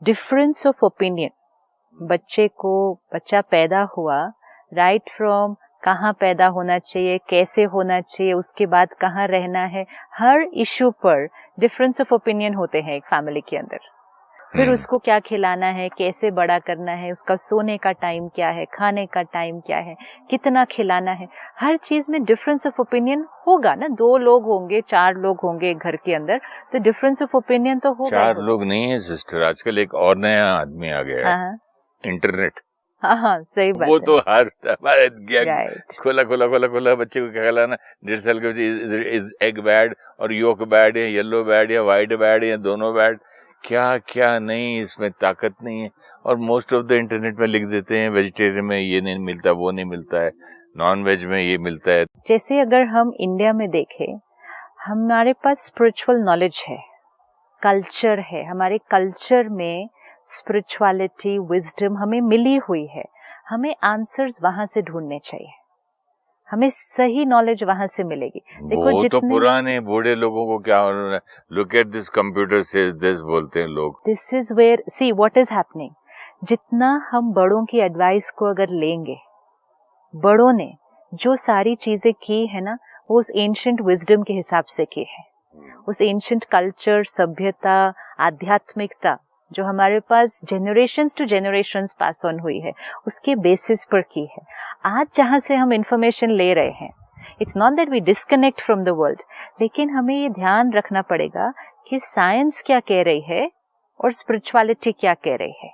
Difference of opinion बच्चा पैदा हुआ राइट फ्रॉम कहाँ पैदा होना चाहिए, कैसे होना चाहिए, उसके बाद कहाँ रहना है, हर इशू पर डिफरेंस ऑफ ओपिनियन होते हैं एक फैमिली के अंदर। फिर उसको क्या खिलाना है, कैसे बड़ा करना है, उसका सोने का टाइम क्या है, खाने का टाइम क्या है, कितना खिलाना है, हर चीज में डिफरेंस ऑफ ओपिनियन होगा ना। 2 लोग होंगे, 4 लोग होंगे घर के अंदर, तो डिफरेंस ऑफ ओपिनियन तो होगा। 4 लोग नहीं है सिस्टर, आजकल एक और नया आदमी आ गया है, इंटरनेट। हाँ सही बात वो है। तो हर हमारे राइट। खोला बच्चे को क्या खिलाना, 1.5 साल के बच्चे इज एग बैड और योक बैड है, येलो बैड या व्हाइट बैड या दोनों बैड, क्या क्या नहीं, इसमें ताकत नहीं है। और मोस्ट ऑफ द इंटरनेट में लिख देते हैं वेजिटेरियन में ये नहीं मिलता, वो नहीं मिलता है, नॉन वेज में ये मिलता है। जैसे अगर हम इंडिया में देखें, हमारे पास स्पिरिचुअल नॉलेज है, कल्चर है, हमारे कल्चर में स्पिरिचुअलिटी, विजडम हमें मिली हुई है। हमें आंसर्स वहां से ढूंढने चाहिए, हमें सही नॉलेज वहां से मिलेगी। देखो वो जितने तो पुराने बूढ़े लोगों को क्या, look at this computer says this बोलते हैं लोग। This is where see what is happening. जितना हम बड़ों की एडवाइस को अगर लेंगे, बड़ों ने जो सारी चीजें की है ना, वो उस एंशिएंट विजडम के हिसाब से की है, उस एंशिएंट कल्चर, सभ्यता, आध्यात्मिकता जो हमारे पास generations to generations pass on हुई है, उसके बेसिस पर की है। आज जहां से हम इंफॉर्मेशन ले रहे हैं, it's not that we disconnect from the world, लेकिन हमें ये ध्यान रखना पड़ेगा कि साइंस क्या कह रही है और स्पिरिचुअलिटी क्या कह रही है।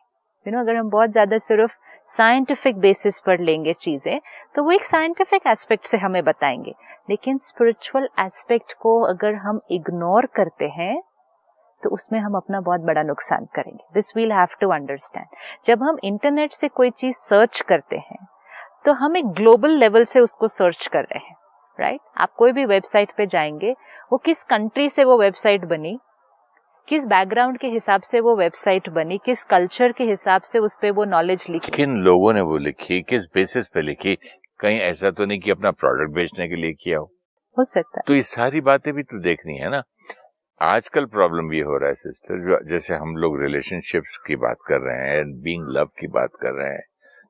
अगर हम बहुत ज्यादा सिर्फ साइंटिफिक बेसिस पर लेंगे चीजें, तो वो एक साइंटिफिक एस्पेक्ट से हमें बताएंगे, लेकिन स्पिरिचुअल एस्पेक्ट को अगर हम इग्नोर करते हैं तो उसमें हम अपना बहुत बड़ा नुकसान करेंगे। This will have to understand. जब हम इंटरनेट से कोई चीज सर्च करते हैं तो हम एक ग्लोबल लेवल से उसको सर्च कर रहे हैं, राइट? आप कोई भी वेबसाइट पे जाएंगे, वो किस कंट्री से वो वेबसाइट बनी, किस बैकग्राउंड के हिसाब से वो वेबसाइट बनी, किस कल्चर के हिसाब से उस पे वो नॉलेज लिखी, किन लोगों ने वो लिखी, किस बेसिस पे लिखी, कहीं ऐसा तो नहीं कि अपना प्रोडक्ट बेचने के लिए किया हो सकता है। तो ये सारी बातें भी तो देखनी है ना। आजकल प्रॉब्लम ये हो रहा है सिस्टर, जैसे हम लोग रिलेशनशिप्स की बात कर रहे हैं, बीइंग लव की बात कर रहे हैं,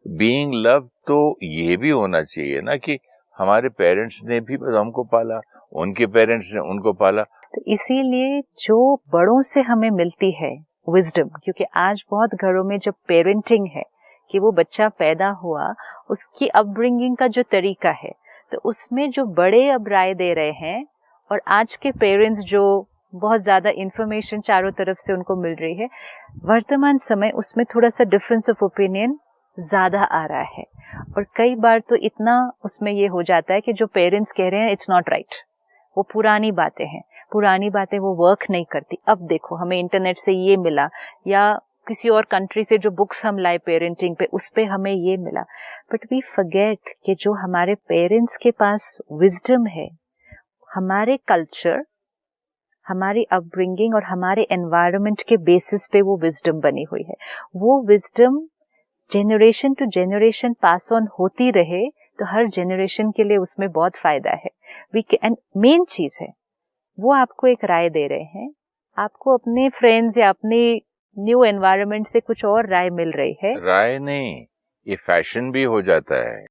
बीइंग लव तो ये भी होना चाहिए ना कि हमारे पेरेंट्स ने भी हमको पाला, उनके पेरेंट्स ने उनको पाला। तो इसीलिए जो बड़ों से हमें मिलती है विजडम, क्योंकि आज बहुत घरों में जब पेरेंटिंग है कि वो बच्चा पैदा हुआ, उसकी अपब्रिंगिंग का जो तरीका है, तो उसमें जो बड़े अब राय दे रहे हैं और आज के पेरेंट्स जो बहुत ज्यादा इंफॉर्मेशन चारों तरफ से उनको मिल रही है, वर्तमान समय उसमें थोड़ा सा डिफरेंस ऑफ ओपिनियन ज्यादा आ रहा है। और कई बार तो इतना उसमें ये हो जाता है कि जो पेरेंट्स कह रहे हैं इट्स नॉट राइट, वो पुरानी बातें हैं, पुरानी बातें वो वर्क नहीं करती। अब देखो हमें इंटरनेट से ये मिला, या किसी और कंट्री से जो बुक्स हम लाए पेरेंटिंग पे, उस पे हमें ये मिला, बट वी फॉरगेट कि जो हमारे पेरेंट्स के पास विजडम है, हमारे कल्चर, हमारी अपब्रिंगिंग और हमारे एनवायरनमेंट के बेसिस पे वो विजडम बनी हुई है। वो wisdom generation to generation pass on होती रहे तो हर जनरेशन के लिए उसमें बहुत फायदा है। एंड मेन चीज है, वो आपको एक राय दे रहे हैं, आपको अपने फ्रेंड्स या अपने न्यू एनवायरनमेंट से कुछ और राय मिल रही है। राय नहीं, ये फैशन भी हो जाता है।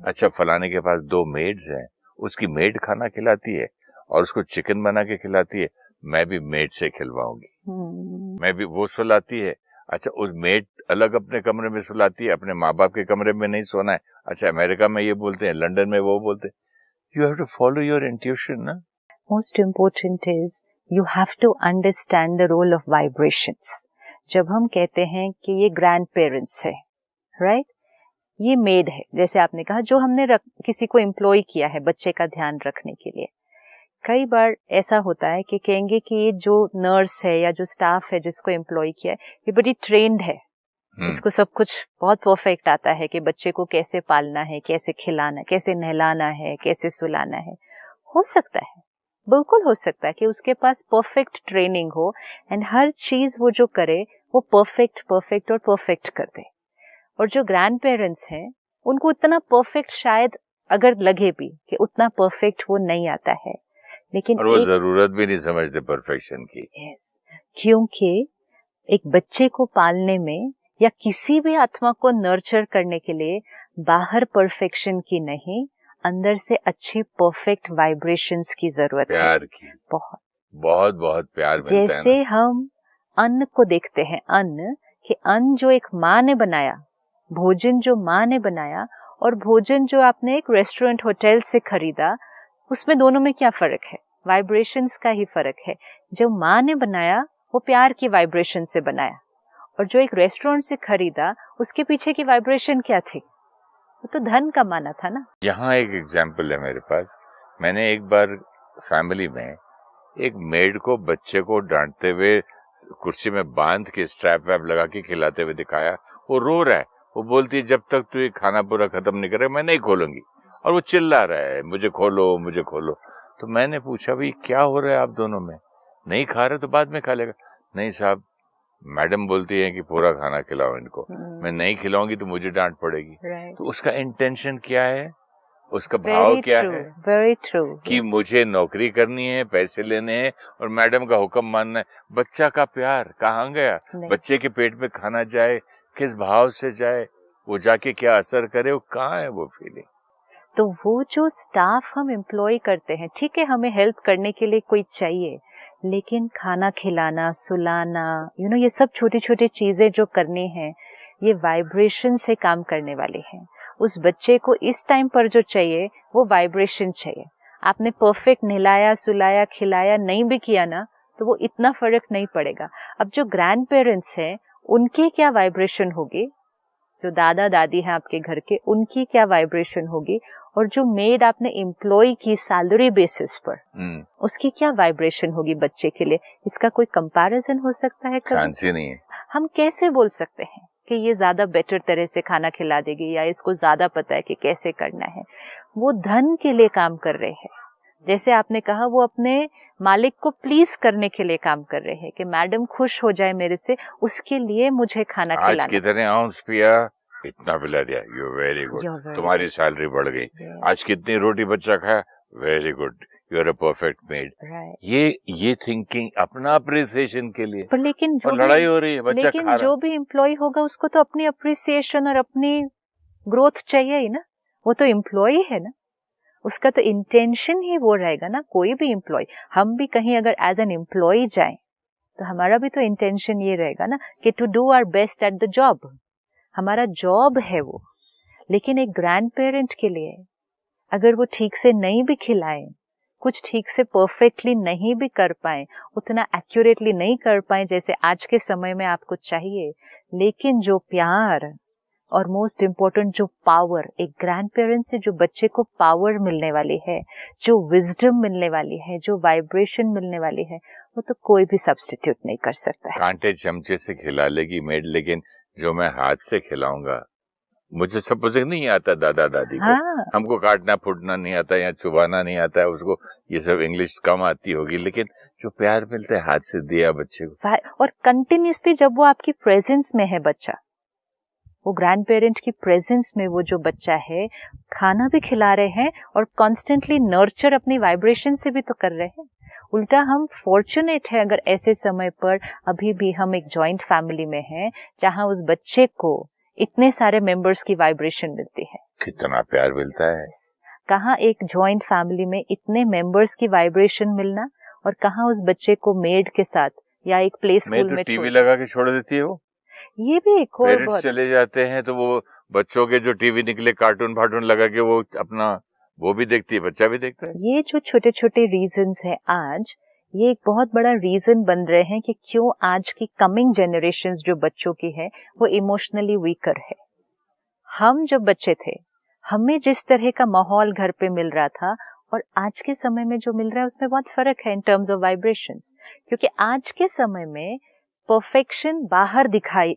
अच्छा, फलाने के पास 2 मेड्स हैं, उसकी मेड खाना खिलाती है और उसको चिकन बना के खिलाती है, मैं भी मेड से खिलवाऊंगी। मैं भी, वो सुलाती है। अच्छा, उस मेड अलग अपने कमरे में सुलाती है, अपने माँ बाप के कमरे में नहीं सोना है। अच्छा, अमेरिका में ये बोलते हैं, लंदन में वो बोलते हैं। You have to follow your intuition ना। Most important is you have to understand the role of vibrations. जब हम कहते हैं कि ये ग्रैंड पेरेंट्स है, राइट, ये मेड है, जैसे आपने कहा, जो हमने किसी को एम्प्लॉय किया है बच्चे का ध्यान रखने के लिए। कई बार ऐसा होता है कि कहेंगे कि ये जो नर्स है या जो स्टाफ है जिसको एम्प्लॉय किया है, ये बड़ी ट्रेन्ड है, इसको सब कुछ बहुत परफेक्ट आता है कि बच्चे को कैसे पालना है, कैसे खिलाना है, कैसे नहलाना है, कैसे सुलाना है। हो सकता है, बिल्कुल हो सकता है कि उसके पास परफेक्ट ट्रेनिंग हो एंड हर चीज वो जो करे वो परफेक्ट और परफेक्ट कर दे। और जो ग्रैंड पेरेंट्स हैं, उनको उतना परफेक्ट शायद अगर लगे भी कि उतना परफेक्ट वो नहीं आता है, लेकिन और वो जरूरत भी नहीं समझते परफेक्शन की। यस, क्योंकि एक बच्चे को पालने में या किसी भी आत्मा को नर्चर करने के लिए बाहर परफेक्शन की नहीं, अंदर से अच्छी परफेक्ट वाइब्रेशंस की जरूरत है। प्यार की, बहुत बहुत बहुत प्यार मिलता है। जैसे हम अन्न को देखते हैं, अन्न कि अन्न जो एक माँ ने बनाया, भोजन जो माँ ने बनाया और भोजन जो आपने एक रेस्टोरेंट होटल से खरीदा, उसमें दोनों में क्या फर्क है? वाइब्रेशंस का ही फर्क है। जो माँ ने बनाया वो प्यार की वाइब्रेशन से बनाया, और जो एक रेस्टोरेंट से खरीदा उसके पीछे की वाइब्रेशन क्या थी? वो तो धन का माना था ना। यहाँ एक एग्जाम्पल है मेरे पास। मैंने एक बार फैमिली में एक मेड को बच्चे को डांटते हुए कुर्सी में बांध के स्ट्रैप वैप लगा के खिलाते हुए दिखाया। वो रो रहा है, वो बोलती है जब तक तू ये खाना पूरा खत्म नहीं करे मैं नहीं खोलूंगी, और वो चिल्ला रहा है मुझे खोलो मुझे खोलो। तो मैंने पूछा भाई क्या हो रहा है आप दोनों में, नहीं खा रहे तो बाद में खा लेगा। नहीं साहब, मैडम बोलती है कि पूरा खाना खिलाओ इनको, मैं नहीं खिलाऊंगी तो मुझे डांट पड़ेगी। तो उसका इंटेंशन क्या है, उसका भाव क्या है? वेरी ट्रू कि मुझे नौकरी करनी है, पैसे लेने हैं और मैडम का हुक्म मानना है। बच्चा का प्यार कहाँ गया? बच्चे के पेट में खाना जाए, किस भाव से जाए, वो जाके क्या असर करे, वो कहाँ है वो फीलिंग? तो वो जो स्टाफ हम एम्प्लॉय करते हैं, ठीक है हमें हेल्प करने के लिए कोई चाहिए, लेकिन खाना खिलाना, सुलाना, ये सब छोटी छोटी चीजें जो करनी है, ये वाइब्रेशन से काम करने वाली हैं। उस बच्चे को इस टाइम पर जो चाहिए वो वाइब्रेशन चाहिए। आपने परफेक्ट नहलाया, सुलाया, खिलाया नहीं भी किया ना, तो वो इतना फर्क नहीं पड़ेगा। अब जो ग्रैंड पेरेंट्स हैं उनकी क्या वाइब्रेशन होगी, जो दादा दादी हैं आपके घर के, उनकी क्या वाइब्रेशन होगी, और जो मेड आपने एम्प्लॉय की सैलरी बेसिस पर, उसकी क्या वाइब्रेशन होगी बच्चे के लिए? इसका कोई कंपैरिजन हो सकता है? कभी नहीं है। हम कैसे बोल सकते हैं कि ये ज्यादा बेटर तरह से खाना खिला देगी या इसको ज्यादा पता है कि कैसे करना है? वो धन के लिए काम कर रहे हैं। जैसे आपने कहा, वो अपने मालिक को प्लीज करने के लिए काम कर रहे हैं कि मैडम खुश हो जाए मेरे से, उसके लिए मुझे खाना खिलाना। आज कितने आउंस पिया, इतना पिला दिया, यू वेरी गुड, तुम्हारी सैलरी बढ़ गई। आज कितनी रोटी बच्चा खाया, very good, you are a perfect maid. ये थिंकिंग अपना अप्रिसिएशन के लिए। पर लेकिन और लड़ाई हो रही है, बच्चा लेकिन खा रहा। जो भी एम्प्लॉय होगा उसको तो अपनी अप्रिसिएशन और अपनी ग्रोथ चाहिए ही ना। वो तो एम्प्लॉय है ना, उसका तो इंटेंशन ही वो रहेगा ना। कोई भी एम्प्लॉय, हम भी कहीं अगर एज एन एम्प्लॉय जाएं तो हमारा भी तो इंटेंशन ये रहेगा ना कि to do our best at the job. हमारा जॉब है वो। लेकिन एक ग्रैंड पेरेंट के लिए अगर वो ठीक से नहीं भी खिलाएं, कुछ ठीक से परफेक्टली नहीं भी कर पाए, उतना एक्यूरेटली नहीं कर पाए जैसे आज के समय में आपको चाहिए, लेकिन जो प्यार और मोस्ट इम्पोर्टेंट जो पावर, एक ग्रैंड पेरेंट से जो बच्चे को पावर मिलने वाली है, जो विजडम मिलने वाली है, जो वाइब्रेशन मिलने वाली है, वो तो कोई भी सब्स्टिट्यूट नहीं कर सकता है। कांटे चमचे से खिला लेगी मेड, लेकिन जो मैं हाथ से खिलाऊंगा, मुझे सपोज नहीं आता दादा दादी को, हमको काटना फूटना नहीं आता या चुबाना नहीं आता है, उसको ये सब इंग्लिश कम आती होगी, लेकिन जो प्यार मिलता है हाथ से दिया बच्चे को, और कंटिन्यूसली जब वो आपकी प्रेजेंस में है बच्चा, वो ग्रैंड पेरेंट की प्रेजेंस में वो जो बच्चा है, खाना भी खिला रहे हैं और कॉन्स्टेंटली नर्चर अपनी वाइब्रेशन से भी तो कर रहे हैं। उल्टा हम फॉर्चुनेट है अगर ऐसे समय पर अभी भी हम एक जॉइंट फैमिली में हैं जहां उस बच्चे को इतने सारे मेंबर्स की वाइब्रेशन मिलती है। कितना प्यार मिलता है। कहाँ एक जॉइंट फैमिली में इतने मेंबर्स की वाइब्रेशन मिलना, और कहाँ उस बच्चे को मेड के साथ या एक प्ले स्कूल में टीवी लगा के छोड़ देती है वो। ये भी एक और पेरेंट्स चले जाते हैं तो वो बच्चों के जो टीवी निकले कार्टून फार्टून लगा के वो अपना वो भी देखती है, बच्चा भी देखता है। ये जो छोटे छोटे रीजंस है आज, ये एक बहुत बड़ा रीजन बन रहे हैं कि क्यों आज की कमिंग जनरेशंस जो बच्चों की है वो इमोशनली वीकर है। हम जब बच्चे थे, हमें जिस तरह का माहौल घर पे मिल रहा था और आज के समय में जो मिल रहा है उसमें बहुत फर्क है इन टर्म्स ऑफ वाइब्रेशंस। क्योंकि आज के समय में परफेक्शन बाहर दिखाई,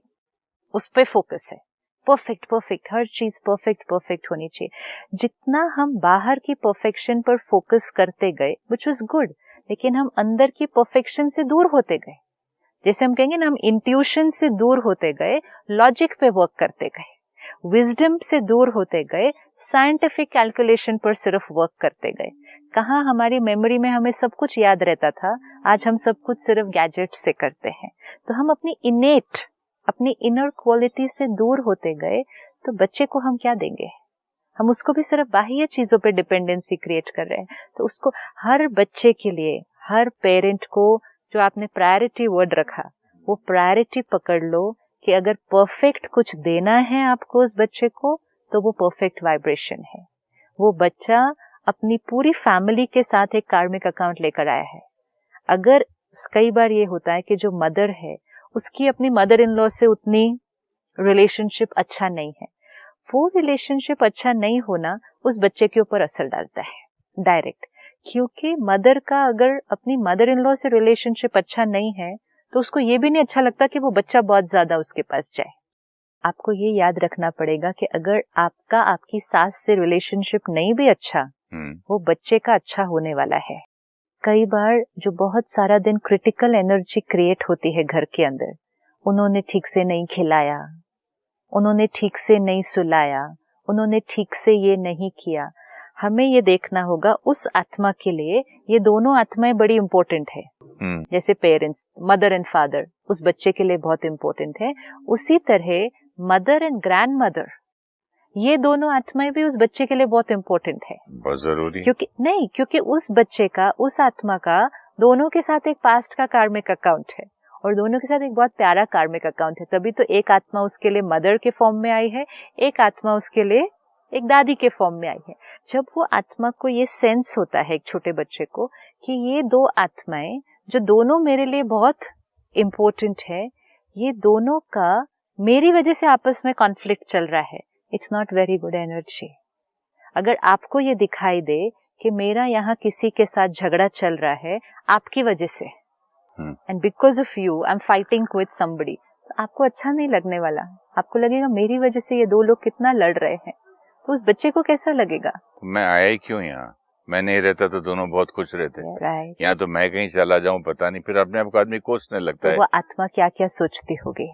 उस पे फोकस है, परफेक्ट परफेक्ट, हर चीज परफेक्ट परफेक्ट होनी चाहिए। जितना हम बाहर की परफेक्शन पर फोकस करते गए, व्हिच वाज गुड, लेकिन हम अंदर की परफेक्शन से दूर होते गए। जैसे हम कहेंगे ना, हम इंट्यूशन से दूर होते गए, लॉजिक पे वर्क करते गए, विजडम से दूर होते गए, साइंटिफिक कैलकुलेशन पर सिर्फ वर्क करते गए। कहाँ हमारी मेमोरी में हमें सब कुछ याद रहता था, आज हम सब कुछ सिर्फ गैजेट से करते हैं। तो हम अपनी इनर क्वालिटी से दूर होते गए, तो बच्चे को हम क्या देंगे? हम उसको भी सिर्फ बाह्य चीजों पे डिपेंडेंसी क्रिएट कर रहे हैं। तो उसको, हर बच्चे के लिए, हर पेरेंट को जो आपने प्रायोरिटी वर्ड रखा, वो प्रायोरिटी पकड़ लो कि अगर परफेक्ट कुछ देना है आपको उस बच्चे को, तो वो परफेक्ट वाइब्रेशन है। वो बच्चा अपनी पूरी फैमिली के साथ एक कार्मिक अकाउंट लेकर आया है। अगर कई बार ये होता है कि जो मदर है उसकी अपनी मदर इन लॉ से उतनी रिलेशनशिप अच्छा नहीं है, वो रिलेशनशिप अच्छा नहीं होना उस बच्चे के ऊपर असर डालता है डायरेक्ट। क्योंकि मदर का अगर अपनी मदर इन लॉ से रिलेशनशिप अच्छा नहीं है, तो उसको ये भी नहीं अच्छा लगता कि वो बच्चा बहुत ज्यादा उसके पास जाए। आपको ये याद रखना पड़ेगा कि अगर आपका आपकी सास से रिलेशनशिप नहीं भी अच्छा, वो बच्चे का अच्छा होने वाला है। कई बार जो बहुत सारा दिन क्रिटिकल एनर्जी क्रिएट होती है घर के अंदर, उन्होंने ठीक से नहीं खिलाया, उन्होंने ठीक से नहीं सुलाया, उन्होंने ठीक से ये नहीं किया, हमें ये देखना होगा उस आत्मा के लिए ये दोनों आत्माएं बड़ी इंपॉर्टेंट है। जैसे पेरेंट्स, मदर एंड फादर उस बच्चे के लिए बहुत इंपॉर्टेंट है, उसी तरह मदर एंड ग्रैंड मदर, ये दोनों आत्माएं भी उस बच्चे के लिए बहुत इंपॉर्टेंट है, बहुत जरूरी। क्योंकि उस बच्चे का, उस आत्मा का दोनों के साथ एक पास्ट का कार्मिक अकाउंट है और दोनों के साथ एक बहुत प्यारा कार्मिक अकाउंट है। तभी तो एक आत्मा उसके लिए मदर के फॉर्म में आई है, एक आत्मा उसके लिए एक दादी के फॉर्म में आई है। जब वो आत्मा को ये सेंस होता है, एक छोटे बच्चे को, कि ये दो आत्माएं जो दोनों मेरे लिए बहुत इम्पोर्टेंट है, ये दोनों का मेरी वजह से आपस में कॉन्फ्लिक्ट चल रहा है, it's not very good energy. अगर आपको ये दिखाई दे कि मेरा यहाँ किसी के साथ झगड़ा चल रहा है आपकी वजह से, and because of you I am fighting with somebody, तो आपको अच्छा नहीं लगने वाला। आपको लगेगा मेरी वजह से ये दो लोग कितना लड़ रहे हैं, तो उस बच्चे को कैसा लगेगा? मैं आया ही क्यों यहाँ? मैं नहीं रहता तो दोनों बहुत खुश रहते। यहाँ तो मैं कहीं चला जाऊं पता नहीं, फिर अपने आप को आदमी कोसने लगता है। वो आत्मा क्या क्या सोचती होगी,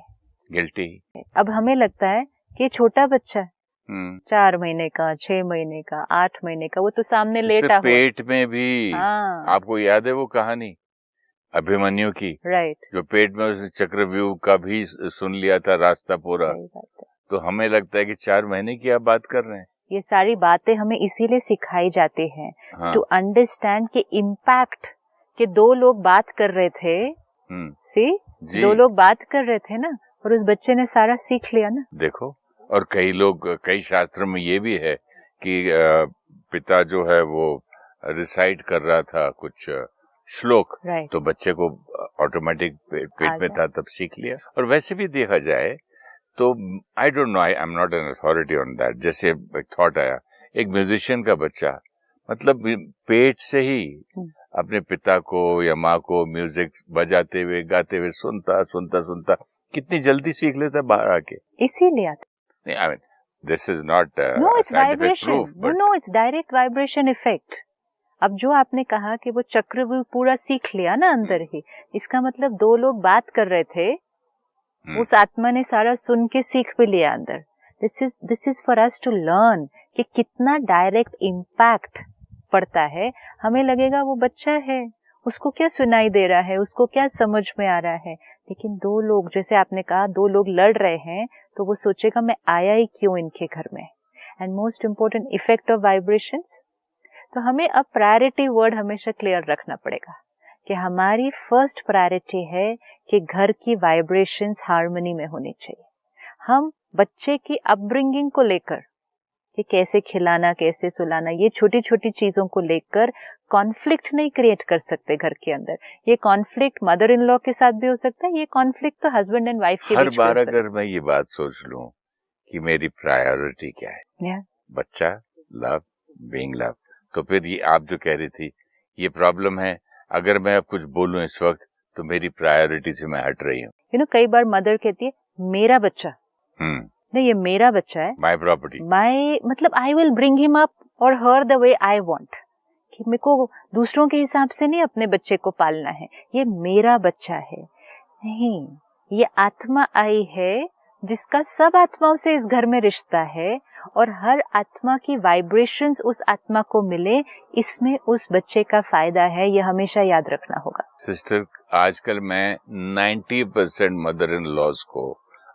गिल्टी। अब हमें लगता है कि छोटा बच्चा 4 महीने का, 6 महीने का, 8 महीने का, वो तो सामने लेटा हुआ, पेट में भी। आपको याद है वो कहानी अभिमन्यु की? राइट। जो पेट में उसने चक्रव्यूह का भी सुन लिया था रास्ता पूरा। तो हमें लगता है कि 4 महीने की आप बात कर रहे हैं। ये सारी बातें हमें इसीलिए सिखाई जाती हैं, टू अंडरस्टैंड के इम्पैक्ट, कि दो लोग बात कर रहे थे, दो लोग बात कर रहे थे ना, और उस बच्चे ने सारा सीख लिया ना। देखो, और कई शास्त्र में ये भी है कि पिता जो है वो रिसाइट कर रहा था कुछ श्लोक, तो बच्चे को ऑटोमेटिक पेट में था तब सीख लिया। और वैसे भी देखा जाए तो I don't know, I am not an authority on that. जैसे एक थॉट आया, एक म्यूजिशियन का बच्चा मतलब पेट से ही अपने पिता को या माँ को म्यूजिक बजाते हुए, गाते हुए सुनता सुनता सुनता कितनी जल्दी सीख लेता बाहर आके। इसीलिए I mean this is not no, it's vibration, no, it's direct vibration effect. अब जो आपने कहा कि वो चक्रव्यूह पूरा सीख लिया ना अंदर ही, इसका मतलब दो लोग बात कर रहे थे, उस आत्मा ने सारा सुन के सीख भी लिया अंदर। This is for us to learn कि कितना डायरेक्ट इम्पैक्ट पड़ता है। हमें लगेगा वो बच्चा है, उसको क्या सुनाई दे रहा है, उसको क्या समझ में आ रहा है, लेकिन दो लोग, जैसे आपने कहा, दो लोग लड़ रहे हैं, तो वो सोचेगा मैं आया ही क्यों इनके घर में। And most important, effect of vibrations. तो हमें अब प्रायोरिटी वर्ड हमेशा क्लियर रखना पड़ेगा कि हमारी फर्स्ट प्रायोरिटी है कि घर की वाइब्रेशंस हार्मनी में होनी चाहिए। हम बच्चे की अपब्रिंगिंग को लेकर, कि कैसे खिलाना, कैसे सुलाना, ये छोटी छोटी चीजों को लेकर कॉन्फ्लिक्ट नहीं क्रिएट कर सकते घर के अंदर। ये कॉन्फ्लिक्ट मदर इन लॉ के साथ भी हो सकता है, ये कॉन्फ्लिक्ट तो हस्बैंड एंड वाइफ के बीच में हो सकता है। हर बार अगर मैं ये बात सोच लूं कि मेरी प्रायोरिटी क्या है, बच्चा, लव, बीइंग लव, तो फिर ये आप जो कह रही थी ये प्रॉब्लम है। अगर मैं अब कुछ बोलूं इस वक्त तो मेरी प्रायोरिटी से मैं हट रही हूँ। कई बार मदर कहती है मेरा बच्चा, नहीं ये मेरा बच्चा है, माई प्रॉपर्टी, मतलब I will bring him up और हर द वे आई वांट, कि मेरे को दूसरों के हिसाब से नहीं अपने बच्चे को पालना है, ये मेरा बच्चा है। नहीं, ये आत्मा आई है जिसका सब आत्माओं से इस घर में रिश्ता है, और हर आत्मा की वाइब्रेशंस उस आत्मा को मिले, इसमें उस बच्चे का फायदा है, ये हमेशा याद रखना होगा। सिस्टर, आजकल मैं 90% मदर इन लॉज को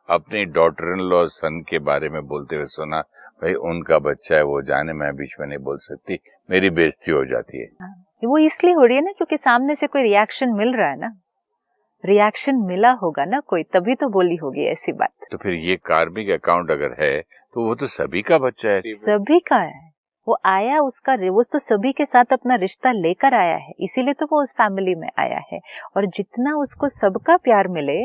अपनी डॉटर इन लॉ सन के बारे में बोलते हुए सुना, भाई उनका बच्चा है, वो जाने, मैं बीच में नहीं बोल सकती, मेरी बेइज्जती हो जाती है। वो इसलिए हो रही है ना क्योंकि सामने से कोई रिएक्शन मिल रहा है ना, रिएक्शन मिला होगा ना कोई, तभी तो बोली होगी ऐसी बात। तो फिर ये कार्मिक अकाउंट अगर है तो वो तो सभी का बच्चा है, सभी का है। वो आया, उसका वो तो सभी के साथ अपना रिश्ता लेकर आया है, इसीलिए तो वो उस फैमिली में आया है। और जितना उसको सबका प्यार मिले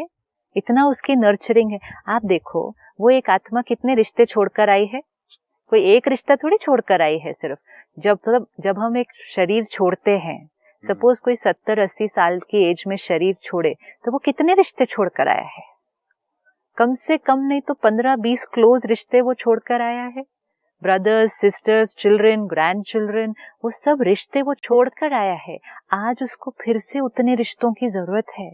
इतना उसकी नर्चरिंग है। आप देखो वो एक आत्मा कितने रिश्ते छोड़कर आई है, कोई एक रिश्ता थोड़ी छोड़कर आई है सिर्फ। जब हम एक शरीर छोड़ते हैं, सपोज कोई 70-80 साल की एज में शरीर छोड़े, तो वो कितने रिश्ते छोड़कर आया है? कम से कम नहीं तो 15-20 क्लोज रिश्ते वो छोड़कर आया है। Brothers, sisters, children, grand children, वो सब रिश्ते वो छोड़कर आया है। आज उसको फिर से उतने रिश्तों की जरूरत है,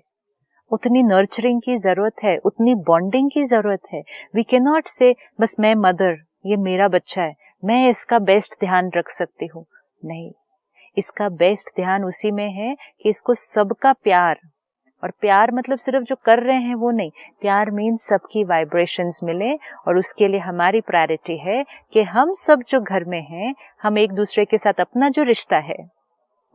उतनी नर्चरिंग की जरूरत है, उतनी बॉन्डिंग की जरूरत है। वी कैन नॉट से बस मैं मदर, ये मेरा बच्चा है, मैं इसका बेस्ट ध्यान रख सकती हूँ। नहीं, इसका बेस्ट ध्यान उसी में है कि इसको सबका प्यार, और प्यार मतलब सिर्फ जो कर रहे हैं वो नहीं, प्यार मीन्स सबकी वाइब्रेशंस मिले। और उसके लिए हमारी प्रायोरिटी है कि हम सब जो घर में हैं, हम एक दूसरे के साथ अपना जो रिश्ता है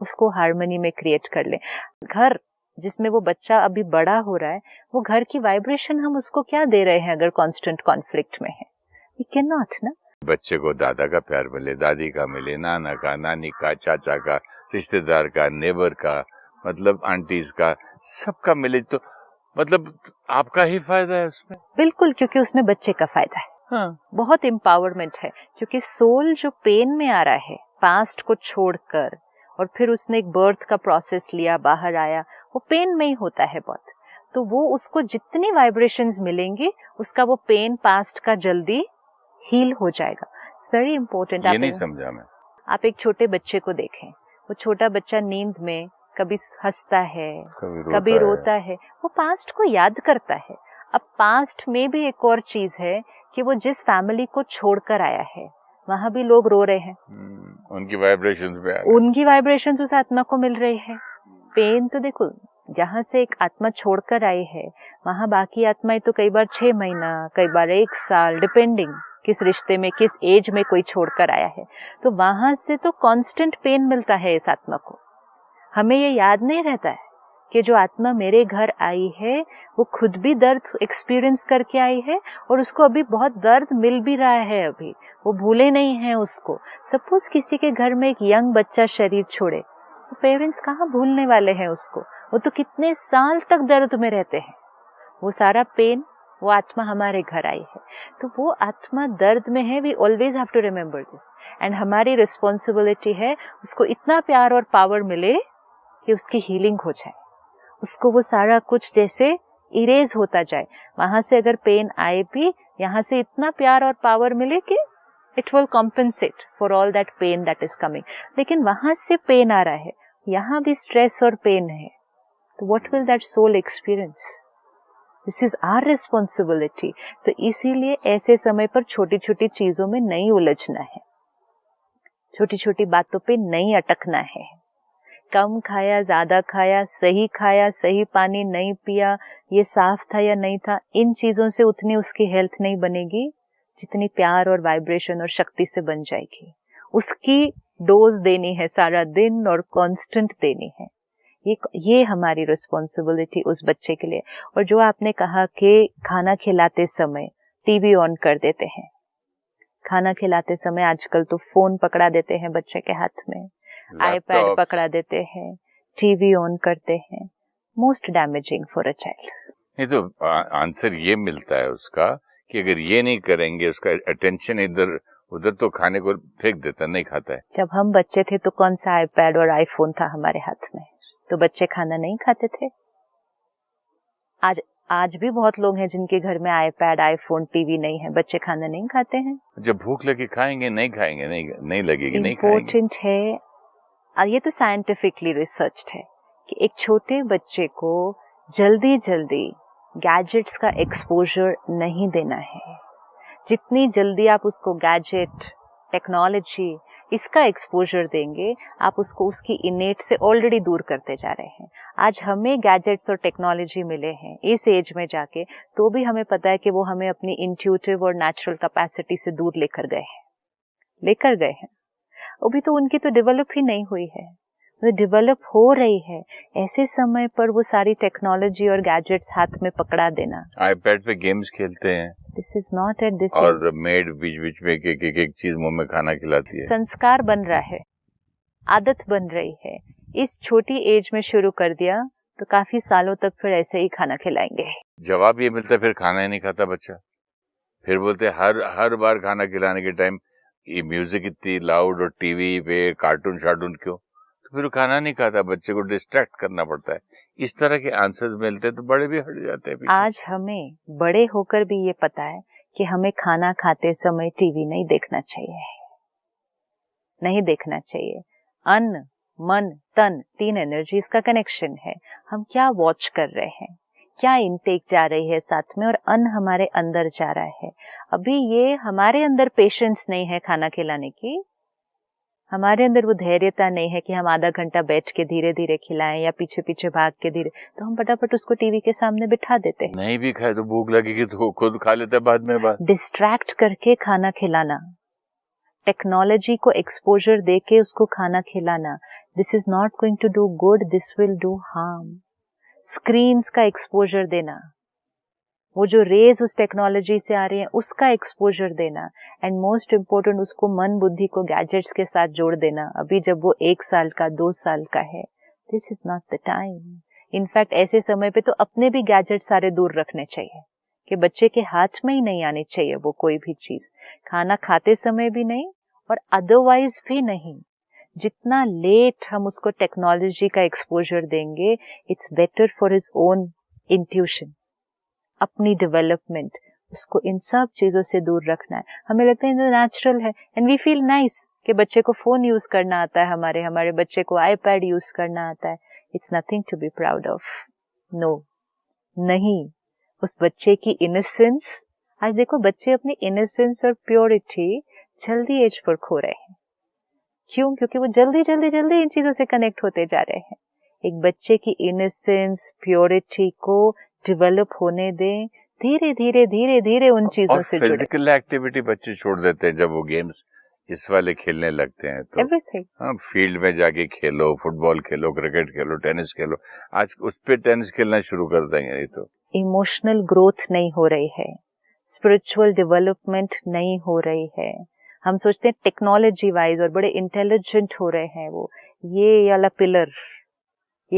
उसको हार्मनी में क्रिएट कर ले। घर जिसमें वो बच्चा अभी बड़ा हो रहा है, वो घर की वाइब्रेशन हम उसको क्या दे रहे हैं अगर कांस्टेंट कॉन्फ्लिक्ट में है? वी कैन नॉट ना। बच्चे को दादा का प्यार मिले, दादी का मिले, नाना का, नानी का, चाचा का, रिश्तेदार का, नेबर का, मतलब आंटीज का, सबका मिले, तो मतलब आपका ही फायदा है उसमें। बिल्कुल, क्योंकि उसमें बच्चे का फायदा है। हाँ। बहुत एम्पावरमेंट है, क्योंकि सोल जो पेन में आ रहा है पास्ट को छोड़कर, और फिर उसने एक बर्थ का प्रोसेस लिया, बाहर आया, वो पेन में ही होता है बहुत। तो वो उसको जितनी वाइब्रेशंस मिलेंगी, उसका वो पेन पास्ट का जल्दी हील हो जाएगा। It's very important. ये नहीं समझा मैं। आप एक छोटे बच्चे को देखें, वो छोटा बच्चा नींद में कभी हंसता है, कभी रोता है, वो पास्ट को याद करता है। अब पास्ट में भी एक और चीज है कि वो जिस फैमिली को छोड़कर आया है वहां भी लोग रो रहे हैं, उनकी वाइब्रेशंस उस आत्मा को मिल रही है। पेन तो देखो, जहाँ से एक आत्मा छोड़कर आई है वहां बाकी आत्माएं तो कई बार 6 महीना, कई बार 1 साल, डिपेंडिंग किस रिश्ते में, किस एज में कोई छोड़कर आया है, तो वहां से तो कांस्टेंट पेन मिलता है इस आत्मा को। हमें ये याद नहीं रहता है कि जो आत्मा मेरे घर आई है वो खुद भी दर्द एक्सपीरियंस करके आई है, और उसको अभी बहुत दर्द मिल भी रहा है, अभी वो भूले नहीं हैं उसको। सपोज किसी के घर में एक यंग बच्चा शरीर छोड़े, तो पेरेंट्स कहाँ भूलने वाले हैं उसको? वो तो कितने साल तक दर्द में रहते हैं। वो सारा पेन, वो आत्मा हमारे घर आई है, तो वो आत्मा दर्द में है। We always have to remember this, and हमारी रिस्पॉन्सिबिलिटी है उसको इतना प्यार और पावर मिले कि उसकी हीलिंग हो जाए, उसको वो सारा कुछ जैसे इरेज होता जाए। वहां से अगर पेन आए भी, यहाँ से इतना प्यार और पावर मिले कि it will compensate for all that pain that is coming. लेकिन वहां से पेन आ रहा है, यहाँ भी स्ट्रेस और पेन है, तो what will that soul experience? This is our responsibility. तो इसीलिए ऐसे समय पर छोटी छोटी चीजों में नहीं उलझना है, छोटी छोटी बातों पे नहीं अटकना है। कम खाया, ज्यादा खाया, सही पानी नहीं पिया, ये साफ था या नहीं था, इन चीजों से उतनी उसकी हेल्थ नहीं बनेगी जितनी प्यार और वाइब्रेशन और शक्ति से बन जाएगी। उसकी डोज देनी है सारा दिन और कांस्टेंट देनी है। ये हमारी रिस्पॉन्सिबिलिटी उस बच्चे के लिए। और जो आपने कहा कि खाना खिलाते समय टीवी ऑन कर देते हैं, खाना खिलाते समय आजकल तो फोन पकड़ा देते हैं बच्चे के हाथ में, आईपैड पकड़ा देते हैं, टीवी ऑन करते हैं, most damaging for a child. नहीं तो आंसर ये मिलता है उसका कि अगर ये नहीं करेंगे, उसका अटेंशन इधर उधर, तो खाने को फेंक देता, नहीं खाता है। जब हम बच्चे थे तो कौन सा आईपैड और आईफोन था हमारे हाथ में, तो बच्चे खाना नहीं खाते थे। आज भी बहुत लोग हैं जिनके घर में आईपैड, आईफोन, टीवी नहीं है, बच्चे खाना नहीं खाते हैं। जब भूख लगे खाएंगे, नहीं खाएंगे, नहीं लगेगी, नहीं खाएंगे। इम्पोर्टेंट है, ये तो साइंटिफिकली रिसर्च्ड है कि एक छोटे बच्चे को जल्दी गैजेट्स का एक्सपोजर नहीं देना है। जितनी जल्दी आप उसको गैजेट, टेक्नोलॉजी, इसका एक्सपोजर देंगे, आप उसको उसकी इनेट से ऑलरेडी दूर करते जा रहे हैं। आज हमें गैजेट्स और टेक्नोलॉजी मिले हैं इस एज में जाके, तो भी हमें पता है कि वो हमें अपनी इंट्यूटिव और नेचुरल कैपेसिटी से दूर लेकर गए हैं। अभी तो उनकी तो डेवलप ही नहीं हुई है, वो डेवलप हो रही है। ऐसे समय पर वो सारी टेक्नोलॉजी और गैजेट्स हाथ में पकड़ा देना, आईपैड पे गेम्स खेलते हैं, this is not at this. और मेड बीच बीच में एक चीज मुंह में खाना खिलाती है। संस्कार बन रहा है, आदत बन रही है। इस छोटी एज में शुरू कर दिया तो काफी सालों तक फिर ऐसे ही खाना खिलाएंगे। जवाब ये मिलता है फिर खाना ही नहीं खाता बच्चा। फिर बोलते हर बार खाना खिलाने के टाइम ये म्यूजिक इतनी लाउड और टीवी पे कार्टून शार्टून क्यों, तो फिर खाना नहीं खाता, बच्चे को डिस्ट्रैक्ट करना पड़ता है। इस तरह के आंसर्स मिलते तो बड़े भी हट जाते हैं पीछे। आज हमें बड़े होकर भी ये पता है कि हमें खाना खाते समय टीवी नहीं देखना चाहिए। अन्न, मन, तन, 3 एनर्जीज का कनेक्शन है। हम क्या वॉच कर रहे हैं, क्या इनटेक जा रही है साथ में, और अन्न हमारे अंदर जा रहा है। अभी ये हमारे अंदर पेशेंस नहीं है खाना खिलाने की, हमारे अंदर वो धैर्यता नहीं है कि हम आधा घंटा बैठ के धीरे धीरे खिलाएं या पीछे पीछे भाग के धीरे, तो हम फटाफट उसको टीवी के सामने बिठा देते हैं। नहीं भी खाए तो भूख लगेगी तो खुद खा लेते बाद में। डिस्ट्रैक्ट करके खाना खिलाना, टेक्नोलॉजी को एक्सपोजर देके उसको खाना खिलाना, this is not going to do good, this will do harm. Screens का एक्सपोजर देना, वो जो रेज उस टेक्नोलॉजी से आ रही है उसका एक्सपोजर देना, एंड मोस्ट इम्पोर्टेंट उसको मन बुद्धि को गैजेट्स के साथ जोड़ देना। अभी जब वो 1 साल का 2 साल का है, this is not the time. In fact ऐसे समय पे तो अपने भी गैजेट सारे दूर रखने चाहिए कि बच्चे के हाथ में ही नहीं आनी चाहिए वो कोई भी चीज, खाना खाते समय भी नहीं और अदरवाइज भी नहीं। जितना लेट हम उसको टेक्नोलॉजी का एक्सपोजर देंगे, it's better for his own intuition, अपनी डेवलपमेंट, उसको इन सब चीजों से दूर रखना है। हमें लगता है नेचुरल है एंड वी फील नाइस कि बच्चे को फोन यूज करना आता है, हमारे बच्चे को आईपैड यूज करना आता है। It's nothing to be proud of. No, नहीं, उस बच्चे की इनोसेंस, आज देखो बच्चे अपनी इनोसेंस और प्योरिटी जल्दी एज पर खो रहे हैं। क्यों? क्योंकि वो जल्दी इन चीजों से कनेक्ट होते जा रहे हैं। एक बच्चे की इनोसेंस, प्योरिटी को डेवलप होने दें, धीरे उन चीजों से जुड़े। फिजिकल एक्टिविटी बच्चे छोड़ देते हैं जब वो गेम्स इस वाले खेलने लगते हैं तो। एवरीथिंग, हाँ, फील्ड में जाके खेलो, फुटबॉल खेलो, क्रिकेट खेलो, टेनिस खेलो। आज उस पे टेनिस खेलना शुरू कर देंगे नहीं तो। इमोशनल ग्रोथ नहीं हो रही है, स्पिरिचुअल डेवलपमेंट नहीं हो रही है। हम सोचते हैं टेक्नोलॉजी वाइज और बड़े इंटेलिजेंट हो रहे हैं वो, ये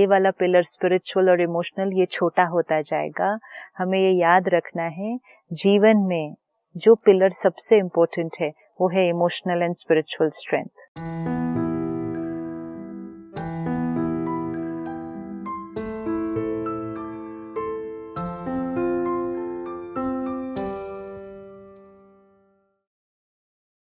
वाला पिलर स्पिरिचुअल और इमोशनल ये छोटा होता जाएगा। हमें ये याद रखना है, जीवन में जो पिलर सबसे इम्पोर्टेंट है वो है इमोशनल एंड स्पिरिचुअल स्ट्रेंथ।